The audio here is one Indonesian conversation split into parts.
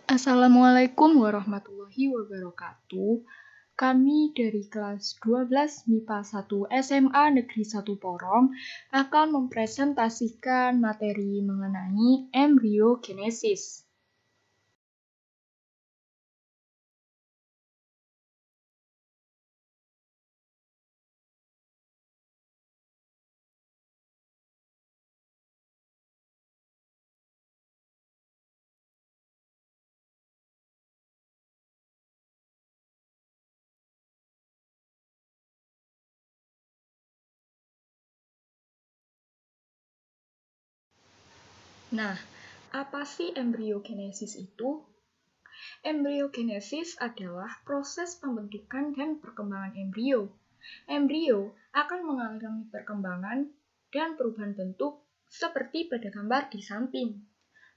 Assalamualaikum warahmatullahi wabarakatuh. Kami dari kelas 12 MIPA 1 SMA Negeri 1 Porong akan mempresentasikan materi mengenai embriogenesis. Nah, apa sih embriogenesis itu? Embriogenesis adalah proses pembentukan dan perkembangan embrio. Embrio akan mengalami perkembangan dan perubahan bentuk seperti pada gambar di samping.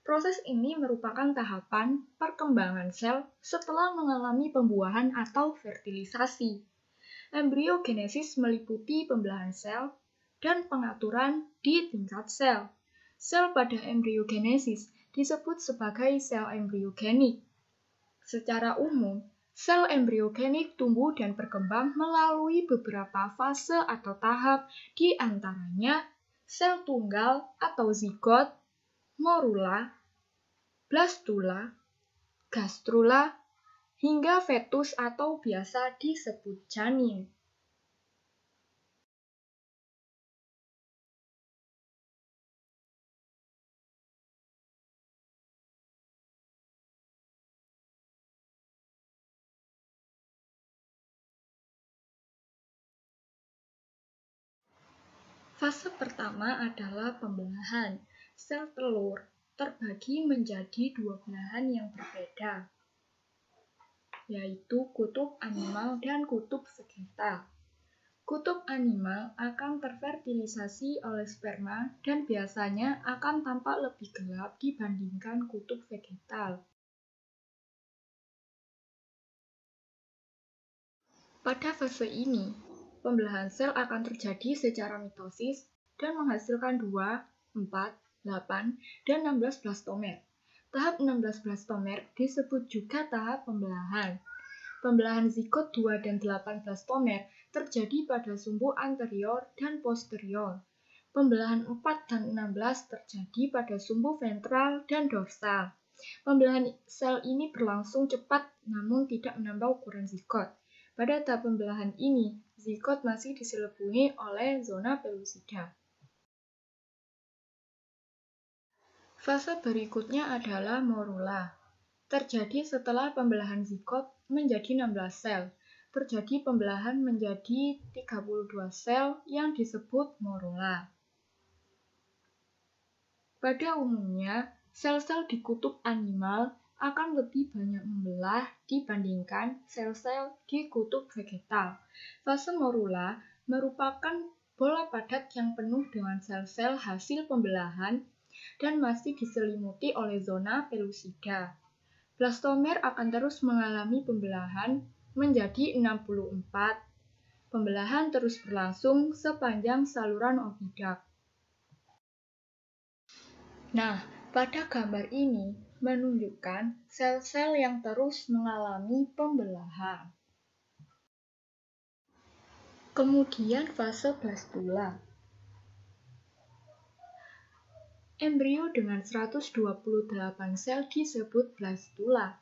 Proses ini merupakan tahapan perkembangan sel setelah mengalami pembuahan atau fertilisasi. Embriogenesis meliputi pembelahan sel dan pengaturan di tingkat sel. Sel pada embriogenesis disebut sebagai sel embriogenik. Secara umum, sel embriogenik tumbuh dan berkembang melalui beberapa fase atau tahap, di antaranya sel tunggal atau zigot, morula, blastula, gastrula, hingga fetus atau biasa disebut janin. Fase pertama adalah pembelahan. Sel telur terbagi menjadi dua belahan yang berbeda, yaitu kutub animal dan kutub vegetal. Kutub animal akan terfertilisasi oleh sperma dan biasanya akan tampak lebih gelap dibandingkan kutub vegetal. Pada fase ini, pembelahan sel akan terjadi secara mitosis dan menghasilkan 2, 4, 8, dan 16 blastomer. Tahap 16 blastomer disebut juga tahap pembelahan. Pembelahan zigot 2 dan 8 blastomer terjadi pada sumbu anterior dan posterior. Pembelahan 4 dan 16 terjadi pada sumbu ventral dan dorsal. Pembelahan sel ini berlangsung cepat namun tidak menambah ukuran zigot. Pada tahap pembelahan ini, zigot masih diselimuti oleh zona pellucida. Fase berikutnya adalah morula. Terjadi setelah pembelahan zigot menjadi 16 sel. Terjadi pembelahan menjadi 32 sel yang disebut morula. Pada umumnya, sel-sel di kutub animal akan lebih banyak membelah dibandingkan sel-sel di kutub vegetal. Fase morula merupakan bola padat yang penuh dengan sel-sel hasil pembelahan dan masih diselimuti oleh zona pellucida. Blastomer akan terus mengalami pembelahan menjadi 64. Pembelahan terus berlangsung sepanjang saluran oviduct. Nah, pada gambar ini menunjukkan sel-sel yang terus mengalami pembelahan. Kemudian fase blastula. Embrio dengan 128 sel disebut blastula.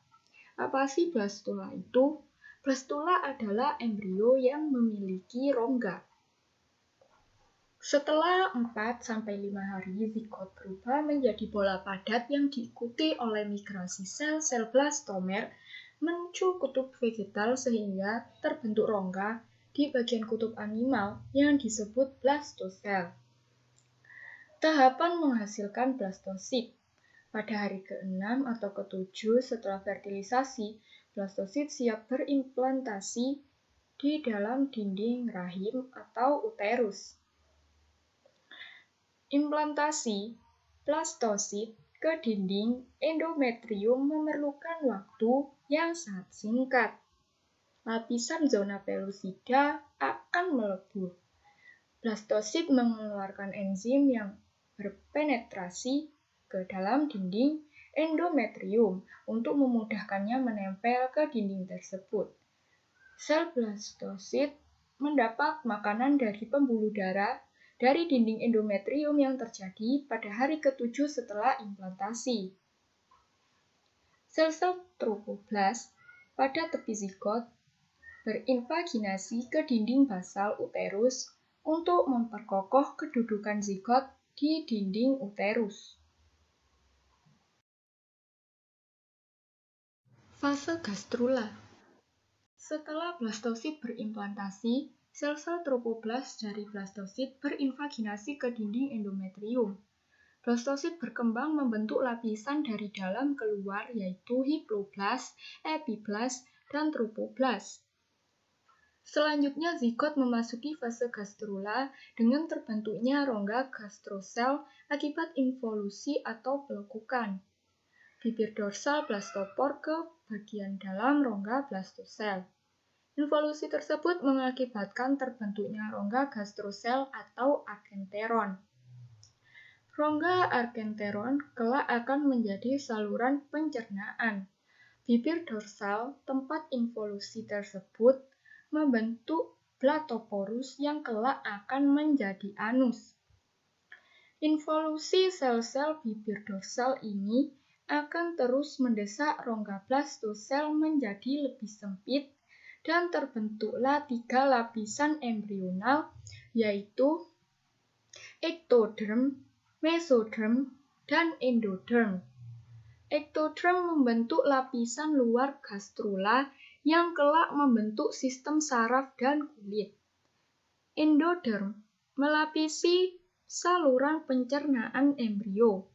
Apa sih blastula itu? Blastula adalah embrio yang memiliki rongga. Setelah 4-5 hari, zigot berubah menjadi bola padat yang diikuti oleh migrasi sel-sel blastomer menuju kutub vegetal sehingga terbentuk rongga di bagian kutub animal yang disebut blastosel. Tahapan menghasilkan blastosit. Pada hari ke-6 atau ke-7 setelah fertilisasi, blastosit siap berimplantasi di dalam dinding rahim atau uterus. Implantasi blastosit ke dinding endometrium memerlukan waktu yang sangat singkat. Lapisan zona pellucida akan melebur. Blastosit mengeluarkan enzim yang berpenetrasi ke dalam dinding endometrium untuk memudahkannya menempel ke dinding tersebut. Sel blastosit mendapat makanan dari pembuluh darah dari dinding endometrium yang terjadi pada hari ke-7 setelah implantasi. Sel-sel trofoblast pada tepi zigot berinvaginasi ke dinding basal uterus untuk memperkokoh kedudukan zigot di dinding uterus. Fase gastrula. Setelah blastosit berimplantasi, sel-sel trofoblast dari blastosit berinvaginasi ke dinding endometrium. Blastosit berkembang membentuk lapisan dari dalam keluar yaitu hiploblast, epiblast, dan trofoblast. Selanjutnya zigot memasuki fase gastrula dengan terbentuknya rongga gastrosel akibat involusi atau pelekukan bibir dorsal blastopor ke bagian dalam rongga blastosel. Involusi tersebut mengakibatkan terbentuknya rongga gastrosel atau arkenteron. Rongga arkenteron kelak akan menjadi saluran pencernaan. Bibir dorsal tempat involusi tersebut membentuk blatoporus yang kelak akan menjadi anus. Involusi sel-sel bibir dorsal ini akan terus mendesak rongga blastosel menjadi lebih sempit dan terbentuklah 3 lapisan embrional yaitu ektoderm, mesoderm, dan endoderm. Ektoderm membentuk lapisan luar gastrula yang kelak membentuk sistem saraf dan kulit. Endoderm melapisi saluran pencernaan embrio.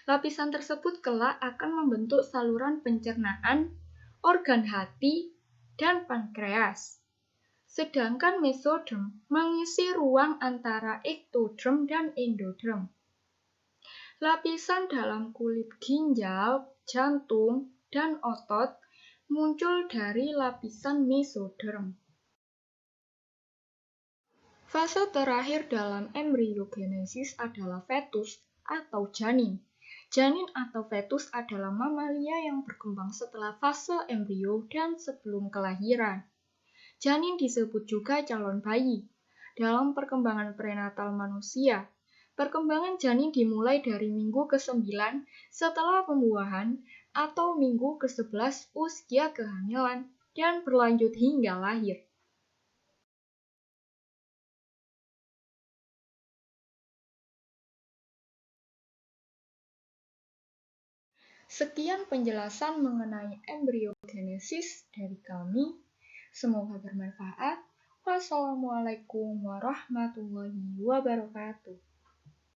Lapisan tersebut kelak akan membentuk saluran pencernaan, organ hati, dan pankreas. Sedangkan mesoderm mengisi ruang antara ektoderm dan endoderm. Lapisan dalam kulit ginjal, jantung, dan otot muncul dari lapisan mesoderm. Fase terakhir dalam embriogenesis adalah fetus atau janin. Janin atau fetus adalah mamalia yang berkembang setelah fase embrio dan sebelum kelahiran. Janin disebut juga calon bayi. Dalam perkembangan prenatal manusia, perkembangan janin dimulai dari minggu ke-9 setelah pembuahan atau minggu ke-11 usia kehamilan dan berlanjut hingga lahir. Sekian penjelasan mengenai embriogenesis dari kami. Semoga bermanfaat. Wassalamualaikum warahmatullahi wabarakatuh.